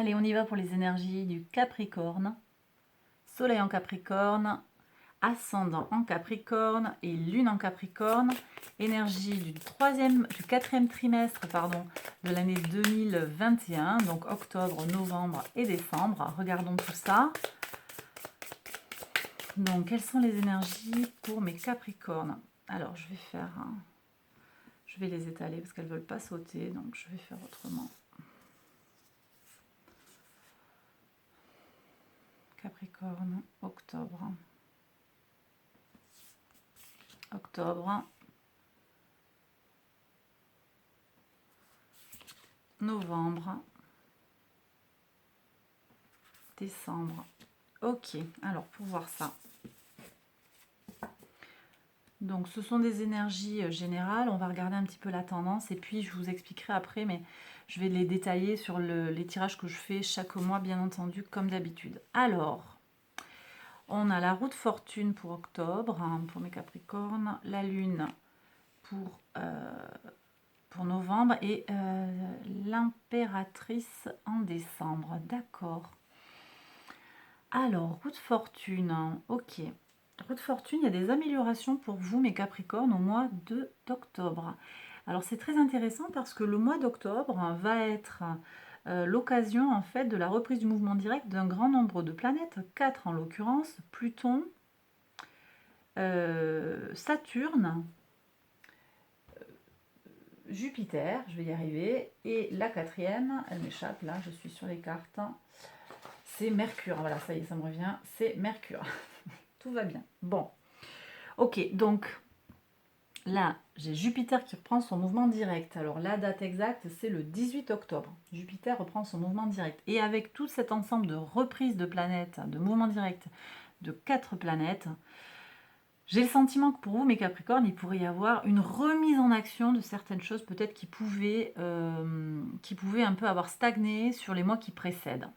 Allez, on y va pour les énergies du Capricorne. Soleil en Capricorne, ascendant en Capricorne et lune en Capricorne. Énergie du quatrième trimestre de l'année 2021, donc octobre, novembre et décembre. Regardons tout ça. Donc, quelles sont les énergies pour mes Capricornes? Alors, je vais les étaler parce qu'elles ne veulent pas sauter, donc je vais faire autrement. Capricorne, octobre. Novembre, décembre. Ok, alors pour voir ça. Donc ce sont des énergies générales, on va regarder un petit peu la tendance et puis je vous expliquerai après, mais je vais les détailler sur les tirages que je fais chaque mois, bien entendu, comme d'habitude. Alors, on a la roue de fortune pour octobre, pour mes Capricornes, la lune pour novembre et l'impératrice en décembre. D'accord. Alors, roue de fortune, ok. Roue de fortune, il y a des améliorations pour vous, mes Capricornes, au mois d'octobre. Alors, c'est très intéressant parce que le mois d'octobre va être l'occasion, en fait, de la reprise du mouvement direct d'un grand nombre de planètes, 4 en l'occurrence, Pluton, Saturne, Jupiter, je vais y arriver, et la quatrième, elle m'échappe, là, je suis sur les cartes, c'est Mercure. Voilà, ça y est, ça me revient, c'est Mercure. Tout va bien. Bon, ok, donc là, j'ai Jupiter qui reprend son mouvement direct. Alors la date exacte, c'est le 18 octobre. Jupiter reprend son mouvement direct. Et avec tout cet ensemble de reprises de planètes, de mouvements directs de 4 planètes, j'ai le sentiment que pour vous, mes Capricornes, il pourrait y avoir une remise en action de certaines choses peut-être qui pouvaient un peu avoir stagné sur les mois qui précèdent.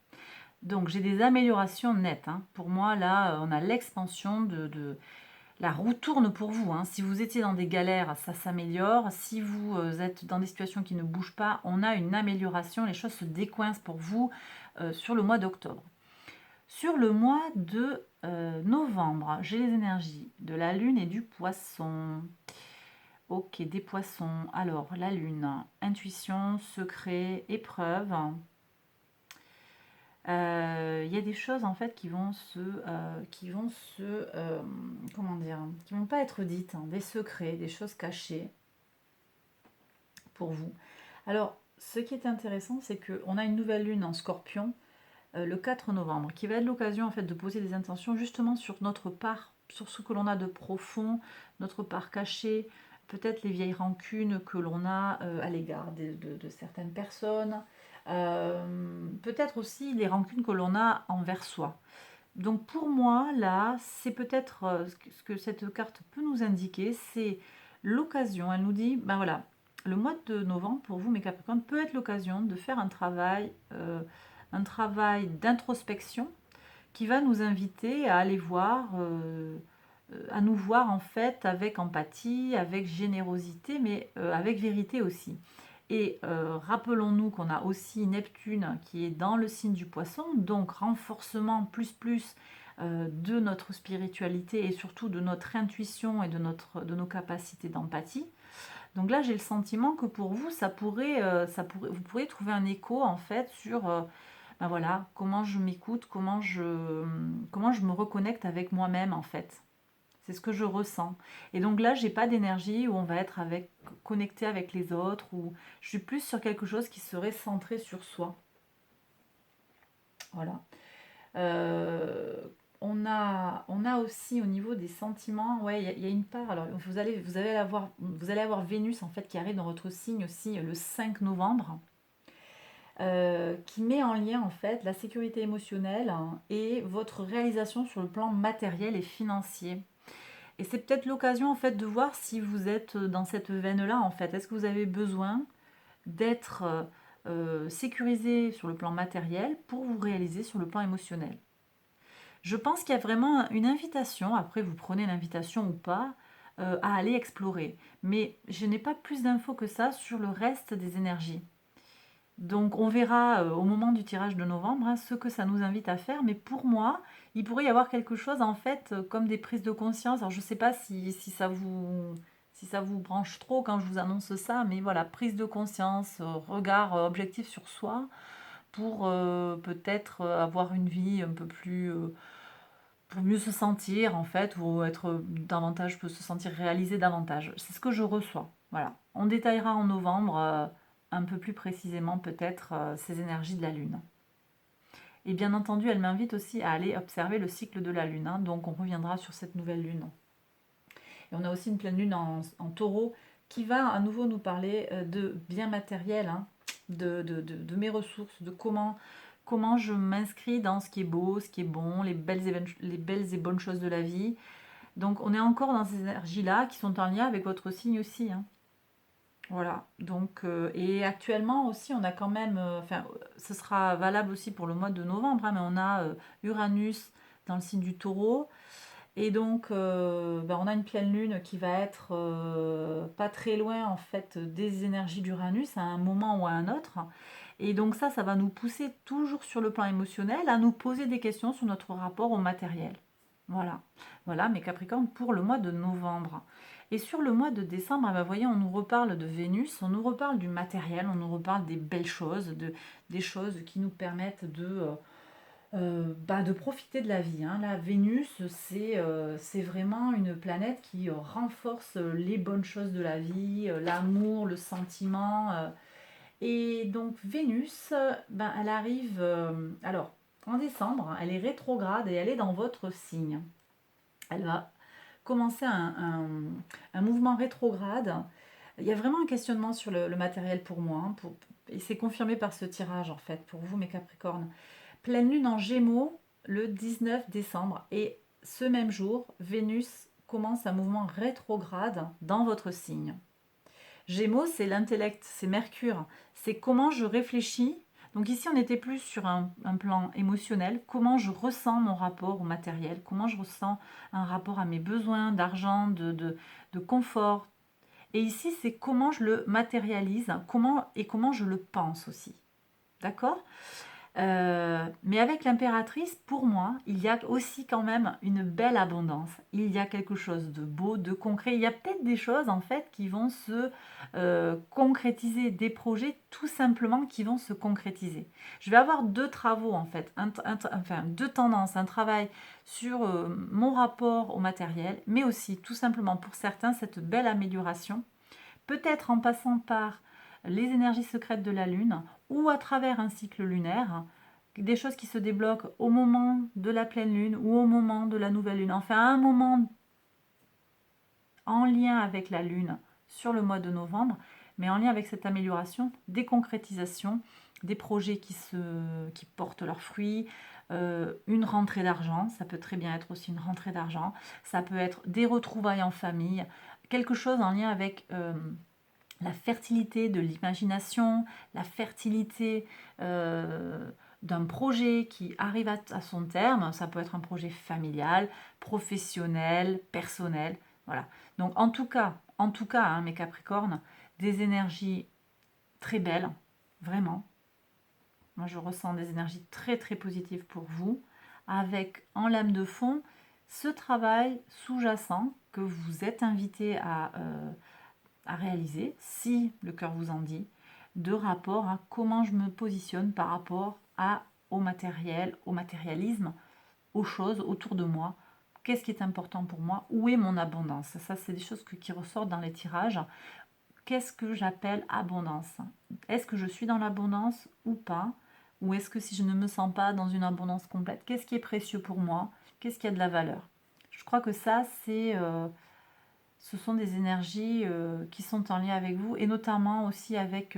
Donc j'ai des améliorations nettes. Pour moi, là, on a l'expansion de... La roue tourne pour vous. Si vous étiez dans des galères, ça s'améliore. Si vous êtes dans des situations qui ne bougent pas, on a une amélioration. Les choses se décoincent pour vous sur le mois d'octobre. Sur le mois de novembre, j'ai les énergies de la lune et du poisson. Ok, des poissons. Alors, la lune, intuition, secret, épreuve. Il y a des choses en fait qui vont comment dire, qui vont pas être dites, des secrets, des choses cachées pour vous. Alors, ce qui est intéressant, c'est qu'on a une nouvelle lune en Scorpion le 4 novembre, qui va être l'occasion en fait de poser des intentions justement sur notre part, sur ce que l'on a de profond, notre part cachée, peut-être les vieilles rancunes que l'on a à l'égard de certaines personnes, peut-être aussi les rancunes que l'on a envers soi. Donc pour moi, là, c'est peut-être ce que cette carte peut nous indiquer, c'est l'occasion. Elle nous dit, ben voilà, le mois de novembre, pour vous, mes Capricornes, peut être l'occasion de faire un travail d'introspection qui va nous inviter à aller voir, à nous voir en fait avec empathie, avec générosité, mais avec vérité aussi. Et rappelons-nous qu'on a aussi Neptune qui est dans le signe du poisson, donc renforcement plus de notre spiritualité et surtout de notre intuition et de nos capacités d'empathie. Donc là, j'ai le sentiment que pour vous, vous pourriez trouver un écho en fait sur ben voilà, comment je m'écoute, comment je me reconnecte avec moi-même en fait. C'est ce que je ressens. Et donc là, j'ai pas d'énergie où on va être connecté avec les autres, ou je suis plus sur quelque chose qui serait centré sur soi. Voilà. Euh, on a aussi au niveau des sentiments, ouais, il y a une part. Alors vous allez avoir Vénus en fait qui arrive dans votre signe aussi le 5 novembre. Qui met en lien en fait la sécurité émotionnelle et votre réalisation sur le plan matériel et financier. Et c'est peut-être l'occasion en fait de voir si vous êtes dans cette veine-là en fait. Est-ce que vous avez besoin d'être sécurisé sur le plan matériel pour vous réaliser sur le plan émotionnel? Je pense qu'il y a vraiment une invitation, après vous prenez l'invitation ou pas, à aller explorer. Mais je n'ai pas plus d'infos que ça sur le reste des énergies. Donc on verra au moment du tirage de novembre hein, ce que ça nous invite à faire. Mais pour moi, il pourrait y avoir quelque chose en fait comme des prises de conscience. Alors je ne sais pas si ça vous branche trop quand je vous annonce ça, mais voilà, prise de conscience, regard objectif sur soi pour peut-être avoir une vie un peu plus... pour mieux se sentir en fait, ou être davantage, peut se sentir réalisé davantage. C'est ce que je reçois. Voilà. On détaillera en novembre un peu plus précisément peut-être ces énergies de la Lune. Et bien entendu, elle m'invite aussi à aller observer le cycle de la Lune. Hein, donc on reviendra sur cette nouvelle Lune. Et on a aussi une pleine Lune en Taureau qui va à nouveau nous parler de biens matériels, hein, de mes ressources, de comment je m'inscris dans ce qui est beau, ce qui est bon, les belles et bonnes choses de la vie. Donc on est encore dans ces énergies-là qui sont en lien avec votre signe aussi. Hein. Voilà, donc, et actuellement aussi, on a quand même, enfin, ce sera valable aussi pour le mois de novembre, hein, mais on a Uranus dans le signe du Taureau, et donc ben, on a une pleine lune qui va être pas très loin en fait des énergies d'Uranus à un moment ou à un autre, et donc ça va nous pousser toujours sur le plan émotionnel à nous poser des questions sur notre rapport au matériel. Voilà, voilà mes Capricornes pour le mois de novembre. Et sur le mois de décembre, vous voyez, on nous reparle de Vénus, on nous reparle du matériel, on nous reparle des belles choses, des choses qui nous permettent de profiter de la vie. Hein. La Vénus, c'est vraiment une planète qui renforce les bonnes choses de la vie, l'amour, le sentiment. Et donc Vénus, ben, elle arrive, alors en décembre, elle est rétrograde et elle est dans votre signe. Elle va commencer un mouvement rétrograde. Il y a vraiment un questionnement sur le matériel pour moi, hein, et c'est confirmé par ce tirage en fait, pour vous mes Capricornes. Pleine lune en Gémeaux le 19 décembre et ce même jour, Vénus commence un mouvement rétrograde dans votre signe. Gémeaux, c'est l'intellect, c'est Mercure, c'est comment je réfléchis. Donc ici, on était plus sur un plan émotionnel, comment je ressens mon rapport au matériel, comment je ressens un rapport à mes besoins d'argent, de confort. Et ici, c'est comment je le matérialise, comment je le pense aussi. D'accord ? Mais avec l'impératrice, pour moi, il y a aussi quand même une belle abondance. Il y a quelque chose de beau, de concret. Il y a peut-être des choses en fait qui vont se concrétiser, des projets tout simplement qui vont se concrétiser. Je vais avoir deux travaux en fait, enfin deux tendances, un travail sur mon rapport au matériel, mais aussi tout simplement pour certains cette belle amélioration, peut-être en passant par les énergies secrètes de la Lune ou à travers un cycle lunaire, des choses qui se débloquent au moment de la pleine Lune ou au moment de la nouvelle Lune. Enfin, un moment en lien avec la Lune sur le mois de novembre, mais en lien avec cette amélioration, des concrétisations, des projets qui portent leurs fruits, une rentrée d'argent, ça peut très bien être aussi une rentrée d'argent, ça peut être des retrouvailles en famille, quelque chose en lien avec la fertilité de l'imagination, la fertilité d'un projet qui arrive à son terme. Ça peut être un projet familial, professionnel, personnel. Voilà. Donc en tout cas, hein, mes Capricornes, des énergies très belles, vraiment. Moi, je ressens des énergies très très positives pour vous, avec en lame de fond ce travail sous-jacent que vous êtes invité à réaliser, si le cœur vous en dit, de rapport à comment je me positionne par rapport au matériel, au matérialisme, aux choses autour de moi. Qu'est-ce qui est important pour moi? Où est mon abondance? Ça, c'est des choses qui ressortent dans les tirages. Qu'est-ce que j'appelle abondance? Est-ce que je suis dans l'abondance ou pas? Ou est-ce que si je ne me sens pas dans une abondance complète, qu'est-ce qui est précieux pour moi? Qu'est-ce qui a de la valeur? Je crois que ça, ce sont des énergies qui sont en lien avec vous et notamment aussi avec,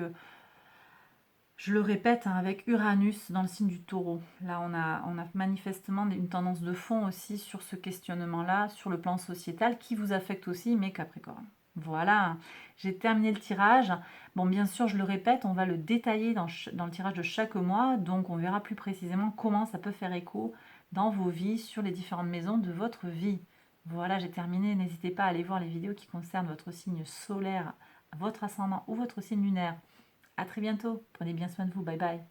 je le répète, hein, avec Uranus dans le signe du Taureau. Là, on a manifestement une tendance de fond aussi sur ce questionnement-là, sur le plan sociétal, qui vous affecte aussi, mes Capricornes. Voilà, j'ai terminé le tirage. Bon, bien sûr, je le répète, on va le détailler dans le tirage de chaque mois, donc on verra plus précisément comment ça peut faire écho dans vos vies, sur les différentes maisons de votre vie. Voilà, j'ai terminé. N'hésitez pas à aller voir les vidéos qui concernent votre signe solaire, votre ascendant ou votre signe lunaire À très bientôt. Prenez bien soin de vous. Bye bye.